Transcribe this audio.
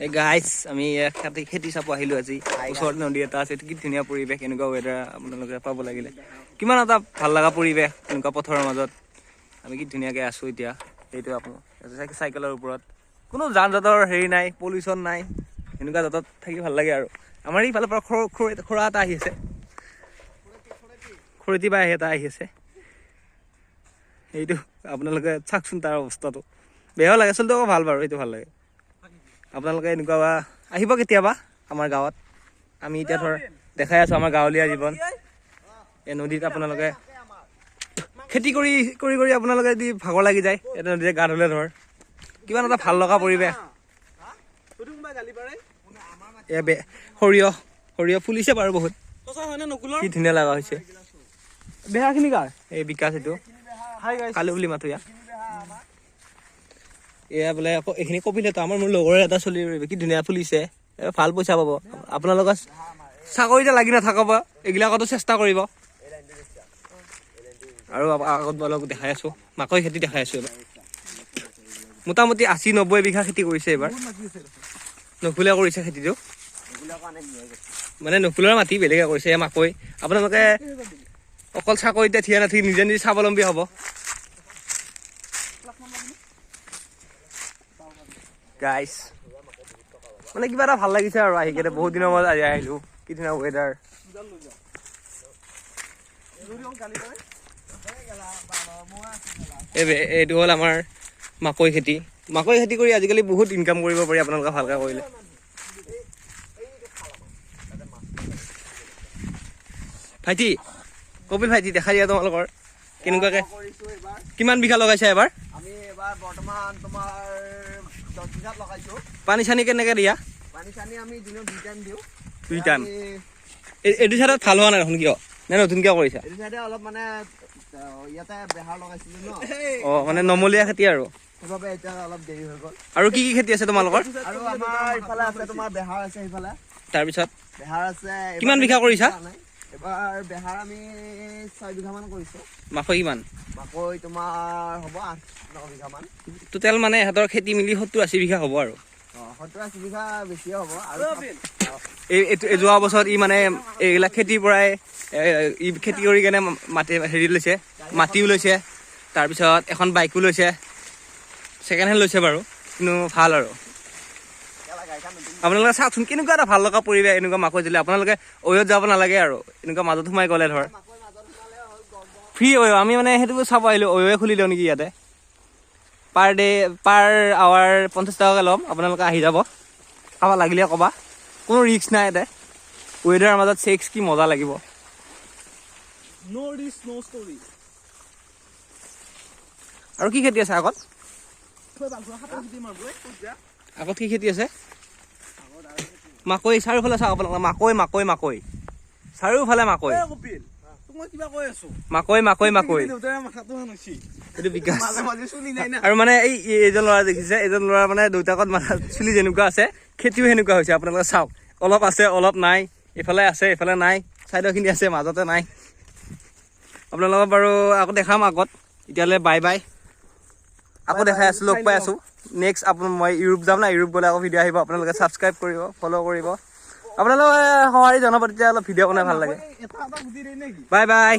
এই গাইজ আমি খেতি চাব আহিলোঁ আজি। ওচৰত নদী এটা আছে, কি ধুনীয়া পৰিৱেশ, এনেকুৱা ৱেডাৰ আপোনালোকে পাব লাগিলে। কিমান এটা ভাল লগা পৰিৱেশ, এনেকুৱা পথাৰৰ মাজত আমি কি ধুনীয়াকৈ আছোঁ এতিয়া। সেইটো আপোনাৰ চাইকেলৰ ওপৰত কোনো যান জঁটৰ হেৰি নাই, পলিউশ্যন নাই, এনেকুৱা জঁটত থাকি ভাল লাগে আৰু। আমাৰ ইফালৰ পৰা খৰা এটা আহি আছে, খৰিতি বাই এটা আহি আছে। সেইটো আপোনালোকে চাওকচোন তাৰ অৱস্থাটো, বেয়াও লাগে আচলতে, ভাল বাৰু, সেইটো ভাল লাগে। আপোনালোকে এনেকুৱা আহিব কেতিয়াবা আমাৰ গাঁৱত। আমি এতিয়া ধৰ দেখাই আছোঁ আমাৰ গাঁৱলীয়া জীৱন। এই নদীত আপোনালোকে খেতি কৰি আপোনালোকে যদি ভাগৰ লাগি যায়, এটা নদীতে গা ধুলে ধৰ কিমান এটা ভাল লগা পৰিৱেশ। সৰিয়হ ফুলিছে বাৰু বহুত, কি ধুনীয়া লগা হৈছে। বেহাখিনি কাৰ? এই বিকাশ, এইটো কালু বুলি মাতো ইয়াক। এয়া বোলে আকৌ এইখিনি কপিলেতো আমাৰ মোৰ লগৰে এটা চলি, কি ধুনীয়া ফুলিছে, ভাল পইচা পাব। আপোনালোকৰ চাকৰিতে লাগি নাথাকব, এইবিলাকতো চেষ্টা কৰিব। আৰু আগত অলপ দেখাই আছোঁ মাকৈ খেতি দেখাই আছোঁ। এইবাৰ মোটামুটি 80-90 বিঘা খেতি কৰিছে এইবাৰ। নফুলে কৰিছে খেতিটো, মানে নফুলৰ মাটি বেলেগে কৰিছে। মাকৈ আপোনালোকে অকল চাকৰিতে থিয়া নাথাকি নিজে নিজে স্বাৱলম্বী হ'ব। গাইজ মানে কিবা এটা ভাল লাগিছে আৰু আহি কেনে, বহুত দিনৰ মূৰত আজি আহিলোঁ। কি ধুনীয়া ৱেডাৰ। এইটো হ'ল আমাৰ মাকৈ খেতি। মাকৈ খেতি কৰি আজিকালি বহুত ইনকাম কৰিব পাৰি আপোনালোকে ভালকৈ কৰিলে। ভাইটি, কপিল ভাইটি দেখাই দিয়া তোমালোকৰ কেনেকুৱাকে, কিমান বিঘা লগাইছা এবাৰ? আমি এবাৰ বৰ্তমান তোমাৰ 10 বিঘাত লগাইছোঁ। পানী চানী কেনেকৈ দিয়া? পানী চানী আমি দিনত 2 টাইম দিওঁ। 2 টাইম? এইটো চাইডত ভাল হোৱা নাই দেখোন, কিয়? নে নতুনকৈ কৰিছা? এইটো চাইডে অলপ মানে ইয়াতে বেহাৰ লগাইছিলোঁ ন। অঁ, মানে নমলীয়া খেতি আৰু সেইবাবে এতিয়া অলপ দেৰি হৈ গ'ল। আৰু কি কি খেতি আছে তোমালোকৰ? আৰু আমাৰ ইফালে আছে তোমাৰ বেহাৰ আছে, সিফালে তাৰপিছত বেহাৰ আছে। কিমান বিঘা কৰিছা? এবাৰ বেহাৰ আমি 6 বিঘামান কৰিছোঁ। মাকৈ কিমান? মাকৈ তোমাৰ হ'ব 8-9 বিঘামান। টোটেল মানে ইহঁতৰ খেতি মিলি 70-80 বিঘা হ'ব আৰু। 70-80 বিঘা বেছিয়ে হ'ব। আৰু এই যোৱা বছৰত ই মানে এইবিলাক খেতিৰ পৰাই ই খেতি কৰি কেনে হেৰি লৈছে, মাটিও লৈছে, তাৰপিছত এখন বাইকো লৈছে, ছেকেণ্ড হেণ্ড লৈছে বাৰু, কিন্তু ভাল আৰু। আপোনালোকে চাওকচোন কেনেকুৱা এটা ভাল লগা পৰিৱেশ, এনেকুৱা মাকৈ দিলে। আপোনালোকে অয়ত যাব নালাগে আৰু, এনেকুৱা মাজত সোমাই গ'লে ধৰ ফ্ৰী অয়। আমি মানে সেইটো চাব আহিলোঁ, অয়ে খুলি দিওঁ নেকি ইয়াতে। পাৰ আৱাৰ 50 টকাকৈ ল'ম। আপোনালোকে আহি যাব, খাব লাগিলে ক'বা, কোনো ৰিস্ক নাই ইয়াতে। ৱেডাৰৰ মাজত চেক্স কি মজা লাগিব। আৰু কি খেতি আছে আগত? আগত কি খেতি আছে? মাকৈ। চাৰিওফালে চাওক আপোনালোকে, মাকৈ মাকৈ মাকৈ, চাৰিওফালে মাকৈ, মাকৈ মাকৈ মাকৈ। এইটো বিকাশ। আৰু মানে এইজন ল'ৰা দেখিছে, এইজন ল'ৰা মানে দেউতাকত মাথা চুলি যেনেকুৱা আছে, খেতিও সেনেকুৱা হৈছে। আপোনালোকে চাওক, অলপ আছে অলপ নাই, এইফালে আছে এইফালে নাই, চাইডৰখিনি আছে মাজতে নাই। আপোনালোকক বাৰু আকৌ দেখাম আগত। এতিয়ালৈ বাই বাই, আকৌ দেখাই আছোঁ, লগ পাই আছোঁ। নেক্সট মই ইউৰোপ যাম না, ইউৰোপ গ'লে আকৌ ভিডিঅ' আহিব। আপোনালোকে ছাবস্ক্ৰাইব কৰিব, ফ'ল' কৰিব। আপোনালোকে সঁহাৰি জনাব, তেতিয়া অলপ ভিডিঅ' বনাই ভাল লাগে। Bye bye.